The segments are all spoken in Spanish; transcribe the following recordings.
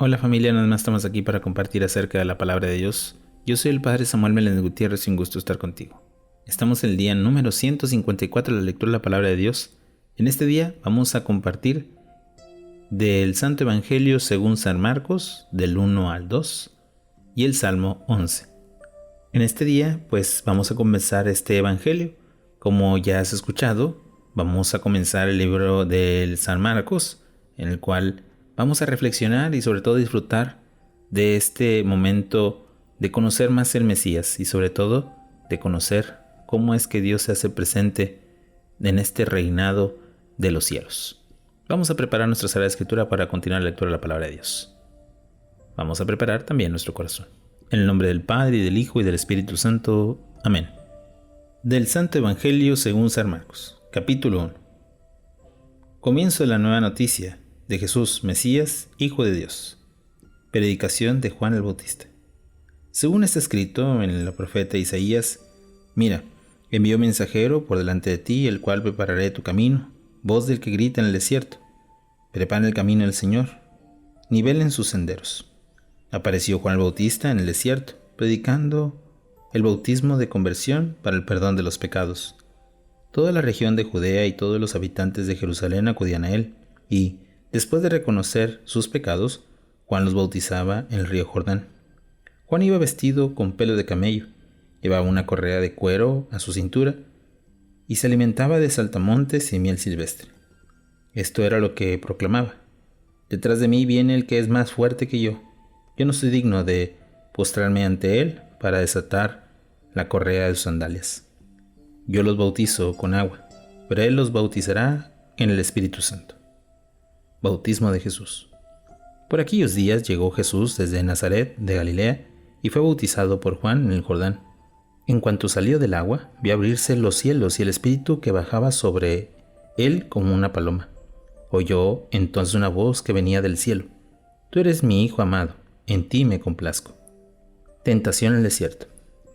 Hola familia, nada más estamos aquí para compartir acerca de la palabra de Dios. Yo soy el Padre Samuel Meléndez Gutiérrez y un gusto estar contigo. Estamos en el día número 154 de la lectura de la palabra de Dios. En este día vamos a compartir del Santo Evangelio según San Marcos, del 1 al 2 y el Salmo 11. En este día pues vamos a comenzar este Evangelio. Como ya has escuchado, vamos a comenzar el libro del San Marcos, en el cual vamos a reflexionar y sobre todo disfrutar de este momento de conocer más el Mesías y sobre todo de conocer cómo es que Dios se hace presente en este reinado de los cielos. Vamos a preparar nuestra sala de escritura para continuar la lectura de la palabra de Dios. Vamos a preparar también nuestro corazón. En el nombre del Padre, y del Hijo, y del Espíritu Santo. Amén. Del Santo Evangelio según San Marcos, capítulo 1. Comienzo de la nueva noticia de Jesús, Mesías, Hijo de Dios. Predicación de Juan el Bautista. Según está escrito en el profeta Isaías: Mira, envío mensajero por delante de ti, el cual prepararé tu camino, voz del que grita en el desierto: prepara el camino del Señor, nivelen sus senderos. Apareció Juan el Bautista en el desierto, predicando el bautismo de conversión para el perdón de los pecados. Toda la región de Judea y todos los habitantes de Jerusalén acudían a él, y, después de reconocer sus pecados, Juan los bautizaba en el río Jordán. Juan iba vestido con pelo de camello, llevaba una correa de cuero a su cintura, y se alimentaba de saltamontes y miel silvestre. Esto era lo que proclamaba: Detrás de mí viene el que es más fuerte que yo. Yo no soy digno de postrarme ante él para desatar la correa de sus sandalias. Yo los bautizo con agua, pero él los bautizará en el Espíritu Santo. Bautismo de Jesús. Por aquellos días llegó Jesús desde Nazaret de Galilea y fue bautizado por Juan en el Jordán. En cuanto salió del agua, vio abrirse los cielos y el Espíritu que bajaba sobre él como una paloma. Oyó entonces una voz que venía del cielo: Tú eres mi Hijo amado, en ti me complazco. Tentación en el desierto.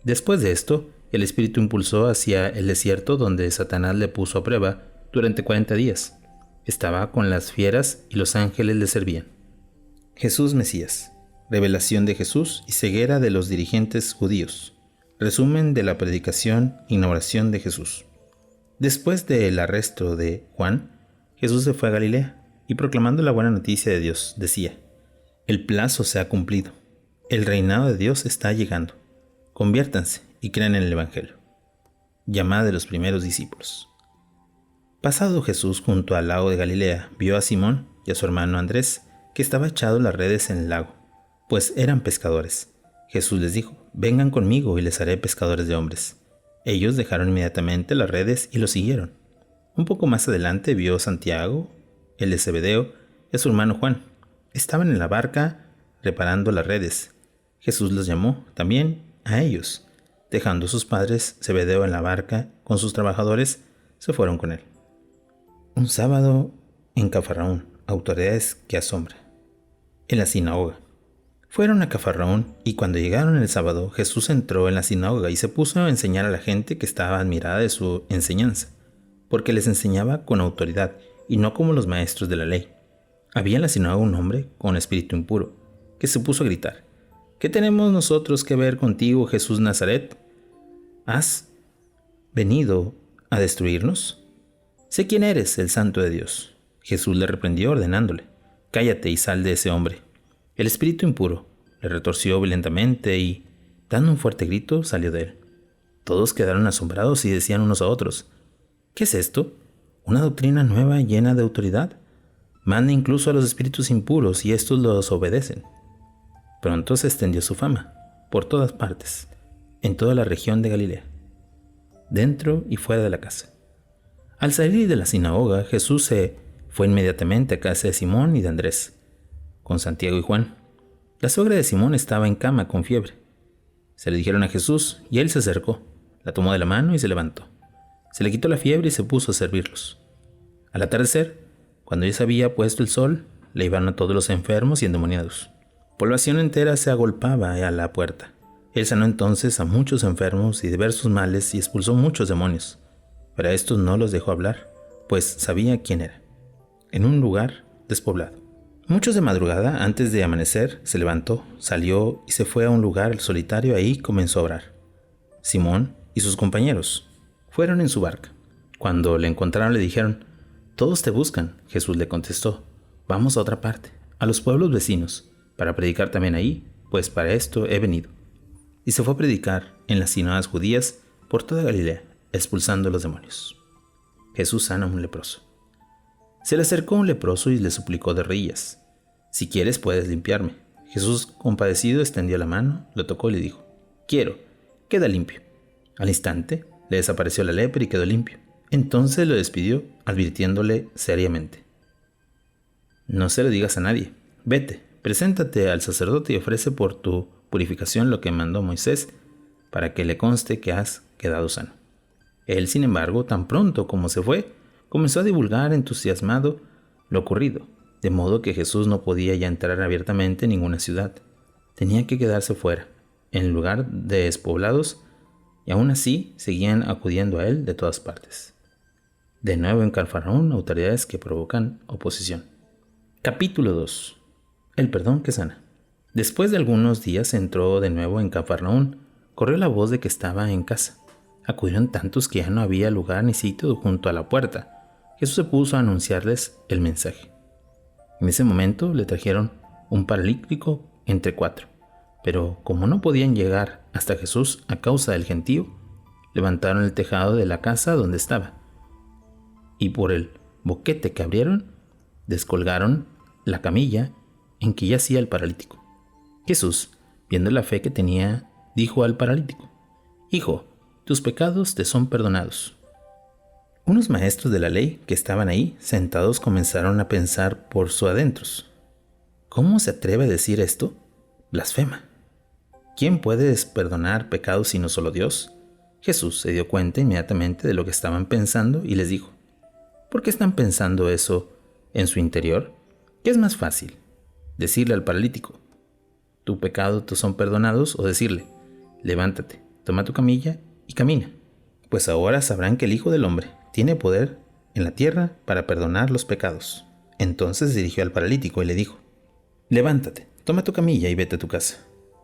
Después de esto, el Espíritu impulsó hacia el desierto, donde Satanás le puso a prueba durante 40 días. Estaba con las fieras y los ángeles le servían. Jesús Mesías. Revelación de Jesús y ceguera de los dirigentes judíos. Resumen de la predicación e inauguración de Jesús. Después del arresto de Juan, Jesús se fue a Galilea y, proclamando la buena noticia de Dios, decía: El plazo se ha cumplido. El reinado de Dios está llegando. Conviértanse y crean en el Evangelio. Llamada de los primeros discípulos. Pasado Jesús junto al lago de Galilea, vio a Simón y a su hermano Andrés, que estaba echado las redes en el lago, pues eran pescadores. Jesús les dijo: Vengan conmigo y les haré pescadores de hombres. Ellos dejaron inmediatamente las redes y lo siguieron. Un poco más adelante vio a Santiago, el de Zebedeo, y a su hermano Juan. Estaban en la barca reparando las redes. Jesús los llamó también a ellos. Dejando a sus padres, Zebedeo en la barca con sus trabajadores, se fueron con él. Un sábado en Cafarnaún, autoridades que asombra. En la sinagoga. Fueron a Cafarnaún, y cuando llegaron el sábado, Jesús entró en la sinagoga y se puso a enseñar a la gente, que estaba admirada de su enseñanza, porque les enseñaba con autoridad y no como los maestros de la ley. Había en la sinagoga un hombre con espíritu impuro, que se puso a gritar: ¿Qué tenemos nosotros que ver contigo, Jesús Nazaret? ¿Has venido a destruirnos? Sé quién eres, el Santo de Dios. Jesús le reprendió ordenándole: Cállate y sal de ese hombre. El espíritu impuro le retorció violentamente y, dando un fuerte grito, salió de él. Todos quedaron asombrados y decían unos a otros: ¿Qué es esto? ¿Una doctrina nueva llena de autoridad? Manda incluso a los espíritus impuros y estos los obedecen. Pronto se extendió su fama por todas partes, en toda la región de Galilea, dentro y fuera de la casa. Al salir de la sinagoga, Jesús se fue inmediatamente a casa de Simón y de Andrés, con Santiago y Juan. La suegra de Simón estaba en cama con fiebre. Se le dijeron a Jesús y él se acercó, la tomó de la mano y se levantó. Se le quitó la fiebre y se puso a servirlos. Al atardecer, cuando ya se había puesto el sol, le iban a todos los enfermos y endemoniados. Población entera se agolpaba a la puerta. Él sanó entonces a muchos enfermos y diversos males y expulsó muchos demonios, pero a estos no los dejó hablar, pues sabía quién era. En un lugar despoblado, Muchos de madrugada, antes de amanecer, se levantó, salió y se fue a un lugar solitario. Ahí comenzó a orar. Simón y sus compañeros fueron en su barca. Cuando le encontraron le dijeron: «Todos te buscan». Jesús le contestó: «Vamos a otra parte, a los pueblos vecinos, para predicar también ahí, pues para esto he venido». Y se fue a predicar en las sinagogas judías por toda Galilea, expulsando a los demonios. Jesús sana a un leproso. Se le acercó un leproso y le suplicó de rodillas: «Si quieres, puedes limpiarme». Jesús, compadecido, extendió la mano, lo tocó y le dijo: «Quiero, queda limpio». Al instante, le desapareció la lepra y quedó limpio. Entonces lo despidió, advirtiéndole seriamente: «No se lo digas a nadie. Vete, preséntate al sacerdote y ofrece por tu purificación lo que mandó Moisés, para que le conste que has quedado sano». Él, sin embargo, tan pronto como se fue, comenzó a divulgar entusiasmado lo ocurrido, de modo que Jesús no podía ya entrar abiertamente en ninguna ciudad. Tenía que quedarse fuera, en lugar de despoblados, y aún así seguían acudiendo a él de todas partes. De nuevo en Cafarnaúm, autoridades que provocan oposición. Capítulo 2. El perdón que sana. Después de algunos días entró de nuevo en Cafarnaúm. Corrió la voz de que estaba en casa. Acudieron tantos que ya no había lugar ni sitio junto a la puerta. Jesús se puso a anunciarles el mensaje. En ese momento le trajeron un paralítico entre 4, pero como no podían llegar hasta Jesús a causa del gentío, levantaron el tejado de la casa donde estaba, y por el boquete que abrieron, descolgaron la camilla en que yacía el paralítico. Jesús, viendo la fe que tenía, dijo al paralítico: «Hijo, tus pecados te son perdonados». Unos maestros de la ley que estaban ahí sentados comenzaron a pensar por sus adentros: «¿Cómo se atreve a decir esto? Blasfema. ¿Quién puede perdonar pecados sino solo Dios?». Jesús se dio cuenta inmediatamente de lo que estaban pensando y les dijo: «¿Por qué están pensando eso en su interior? ¿Qué es más fácil? Decirle al paralítico: «Tu pecado te son perdonados», o decirle: «Levántate, toma tu camilla y camina»? Pues ahora sabrán que el Hijo del Hombre tiene poder en la tierra para perdonar los pecados. Entonces se dirigió al paralítico y le dijo: «Levántate, toma tu camilla y vete a tu casa».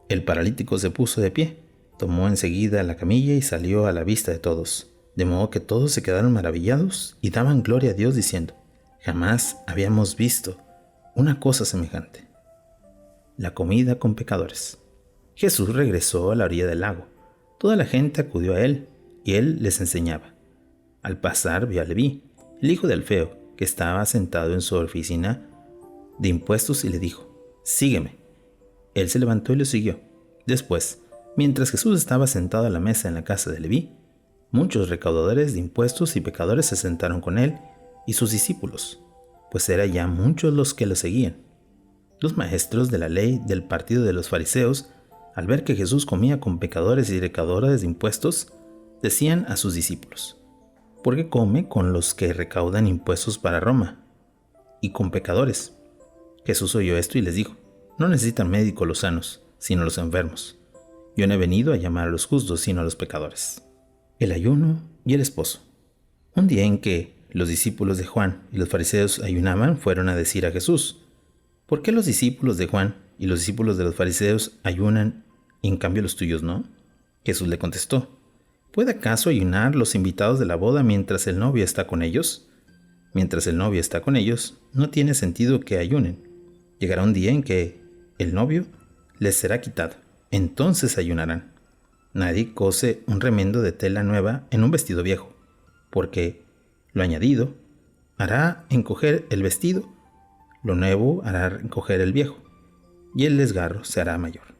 El paralítico se puso de pie, tomó enseguida la camilla y salió a la vista de todos, de modo que todos se quedaron maravillados y daban gloria a Dios diciendo: «Jamás habíamos visto una cosa semejante». La comida con pecadores. Jesús regresó a la orilla del lago. Toda la gente acudió a él y él les enseñaba. Al pasar vio a Leví, el hijo de Alfeo, que estaba sentado en su oficina de impuestos, y le dijo: «Sígueme». Él se levantó y lo siguió. Después, mientras Jesús estaba sentado a la mesa en la casa de Leví, muchos recaudadores de impuestos y pecadores se sentaron con él y sus discípulos, pues eran ya muchos los que lo seguían. Los maestros de la ley del partido de los fariseos, al ver que Jesús comía con pecadores y recaudadores de impuestos, decían a sus discípulos: «¿Por qué come con los que recaudan impuestos para Roma y con pecadores?». Jesús oyó esto y les dijo: «No necesitan médico los sanos, sino los enfermos. Yo no he venido a llamar a los justos, sino a los pecadores». El ayuno y el esposo. Un día en que los discípulos de Juan y los fariseos ayunaban, fueron a decir a Jesús: «¿Por qué los discípulos de Juan y los discípulos de los fariseos ayunan y en cambio los tuyos no?». Jesús le contestó: ¿Puede acaso ayunar los invitados de la boda mientras el novio está con ellos? Mientras el novio está con ellos, no tiene sentido que ayunen. Llegará un día en que el novio les será quitado. Entonces ayunarán. Nadie cose un remendo de tela nueva en un vestido viejo, porque lo añadido hará encoger el vestido, lo nuevo hará encoger el viejo, y el desgarro se hará mayor.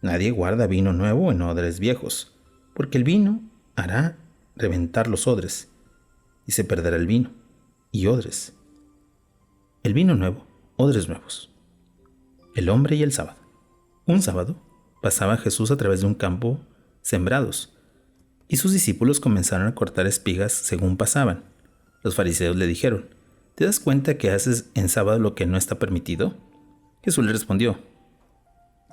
Nadie guarda vino nuevo en odres viejos, porque el vino hará reventar los odres, y se perderá el vino y odres. El vino nuevo, odres nuevos. El hombre y el sábado. Un sábado pasaba Jesús a través de un campo sembrados, y sus discípulos comenzaron a cortar espigas según pasaban. Los fariseos le dijeron: ¿Te das cuenta que haces en sábado lo que no está permitido? Jesús le respondió: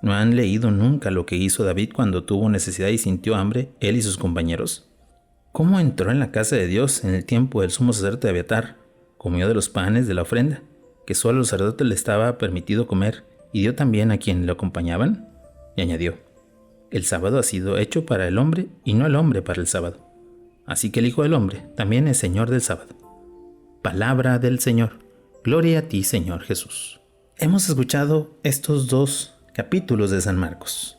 ¿No han leído nunca lo que hizo David cuando tuvo necesidad y sintió hambre, él y sus compañeros? ¿Cómo entró en la casa de Dios en el tiempo del sumo sacerdote Abiatar? Comió de los panes de la ofrenda, que solo a los sacerdotes le estaba permitido comer y dio también a quien lo acompañaban? Y añadió: el sábado ha sido hecho para el hombre y no el hombre para el sábado. Así que el Hijo del Hombre también es Señor del sábado. Palabra del Señor. Gloria a ti, Señor Jesús. Hemos escuchado estos 2 capítulos de San Marcos.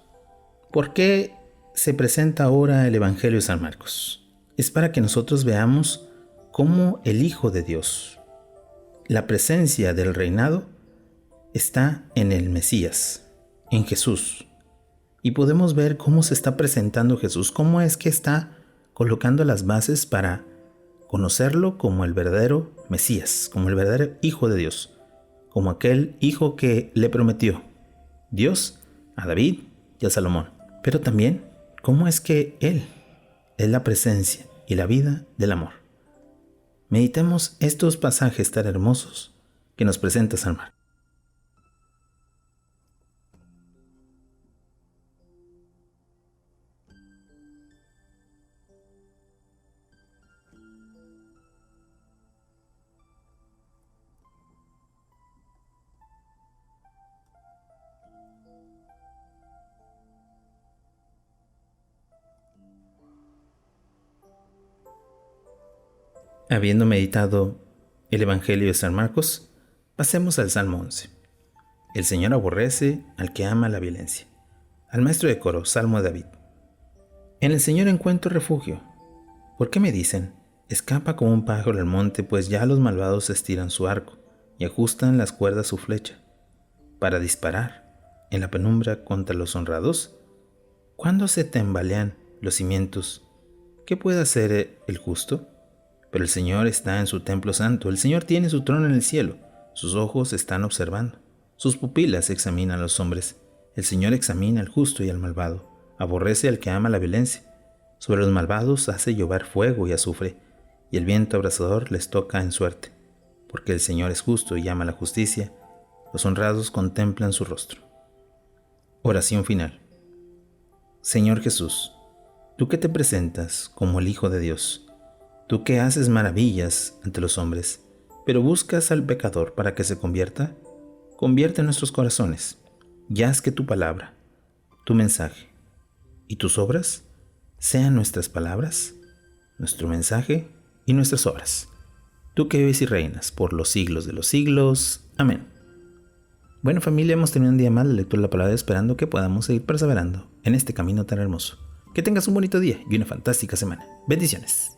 ¿Por qué se presenta ahora el Evangelio de San Marcos? Es para que nosotros veamos cómo el Hijo de Dios, la presencia del reinado, está en el Mesías, en Jesús. Y podemos ver cómo se está presentando Jesús, cómo es que está colocando las bases para conocerlo como el verdadero Mesías, como el verdadero Hijo de Dios, como aquel hijo que le prometió Dios a David y a Salomón. Pero también cómo es que Él es la presencia y la vida del amor. Meditemos estos pasajes tan hermosos que nos presenta San Marcos. Habiendo meditado el Evangelio de San Marcos, pasemos al Salmo 11. El Señor aborrece al que ama la violencia. Al maestro de coro, Salmo de David. En el Señor encuentro refugio. ¿Por qué me dicen: escapa como un pájaro al monte, pues ya los malvados estiran su arco y ajustan las cuerdas su flecha, para disparar en la penumbra contra los honrados? ¿Cuándo se tambalean los cimientos, qué puede hacer el justo? Pero el Señor está en su templo santo, el Señor tiene su trono en el cielo, sus ojos están observando, sus pupilas examinan a los hombres. El Señor examina al justo y al malvado, aborrece al que ama la violencia. Sobre los malvados hace llover fuego y azufre, y el viento abrasador les toca en suerte. Porque el Señor es justo y ama la justicia, los honrados contemplan su rostro. Oración final. Señor Jesús, tú que te presentas como el Hijo de Dios, tú que haces maravillas ante los hombres, pero buscas al pecador para que se convierta, convierte nuestros corazones, y haz que tu palabra, tu mensaje y tus obras sean nuestras palabras, nuestro mensaje y nuestras obras. Tú que vives y reinas por los siglos de los siglos. Amén. Bueno, familia, hemos tenido un día más de lectura de la palabra, esperando que podamos seguir perseverando en este camino tan hermoso. Que tengas un bonito día y una fantástica semana. Bendiciones.